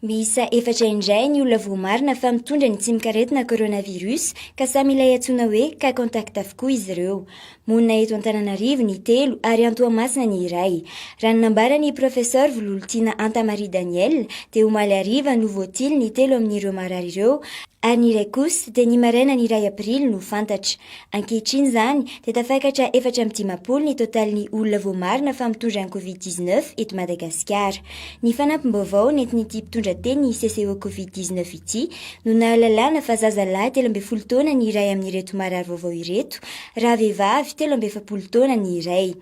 Miisa efatra indray ny olona voamarina fa mitondra ny tsy mikaretina coronavirus ka samy ilay antsoina hoe cas contact avokoa izy ireo. Monina eto Antananarivo ny 3 ary Antoamasina ny 1. Raha ny nambarany professeur Vololtina Anta-Marie Daniel dia omaly hariva no voatily ny 3 amin'ireo marary ireo ary ny iray kosa dia ny maraina ny 2 Aprily no fantatra. Ankehitriny izany dia tafakatra 450 ny totalin'ny olona voamarina fa mitondra ny Covid-19 eto Madagasikara. Ny fanampim-baovao nentin'ity mpitondra teny ny CCO Covid-19 ity no nahalalana fa zazalahy 13 taona ny iray amin'ireto marary vaovao ireto, raha vehivavy 17 taona ny iray.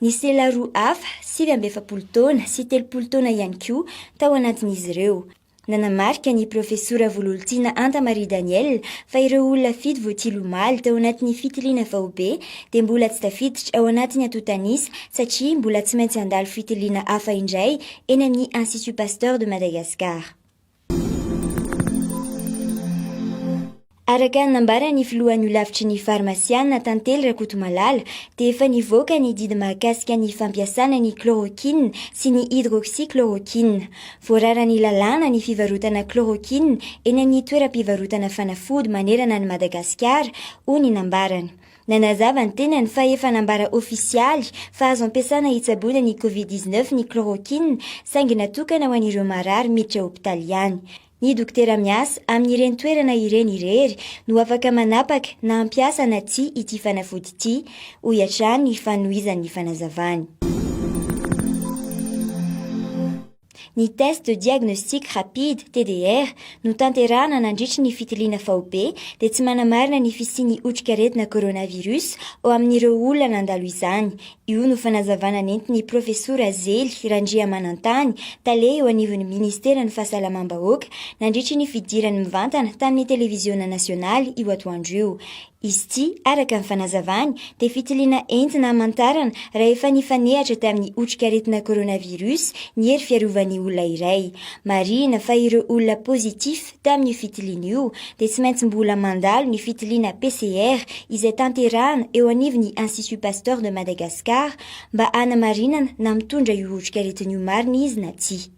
Ny sela roa hafa 17 taona sy 30 taona ihany koa tao anatin'izy ireo. Nanamarika ny profesora Vololtina Anta-Marie Daniel fa ireo olona fito voatily omaly tao anatin'ny fitiliana vao be dia mbola tsy tafiditra ao anatin'ny atotanisa satria mbola tsy maintsy handalo fitiliana hafa indray eny amin'ny Institut Pasteur de Madagascar. Araka ny nambarany filohan'ny olavitry ny farmasiana Tantely Rakotomalala dia efa nivoaka ny didy mahakasika ny fampiasana ny chloroquine sy ny hydroxychloroquine. Voarara ny lalàna ny fivarotana chloroquine eny amin'ny toeram-pivarotana fanafody manerana ny Madagasikara, hoy ny nambarany. Nanazava ny tenany fa efa nambara ofisialy fa azo ampiasana hitsabona ny Covid-19 ny chloroquine saingy natokana ho an'ireo marary miditra hopitaly ihany. Ny dokotera miasa amin'ireny toerana ireny irery no afaka manapaka na ampiasa na tsy ity fanafody ity, hoy hatrany ny fanohizan'ny fanazavany. Ny test de diagnostic rapide TDR no tanterahana nandritry ny fitiliana vao be dia tsy manamarina ny fisian'ny otrikaretina coronavirus ao amin'ireo olona nandalo izany. Io no fanazavana nentin'ny profesora Zely Randriamanantany taleha eo anivon'ny Ministera ny Fahasalamam-bahoaka nandritry ny fidirany mivantana tamin'ny televiziona nasionaly io atoandro io. Izy ity, araka ny fanazavany, dia fitiliana entina hamantarana raha efa nifanehatra tamin'ny otrikaretina coronavirus ny hery fiarovan'ny olona iray. Marihina fa ireo olona pozitif tamin'ny fitiliana io dia tsy maintsy mbola mandalo ny fitiliana PCR izay tanterahana eo anivon'ny Institut Pasteur de Madagascar mba hanamarinana na mitondra io otrikaretina io marina izy na tsia.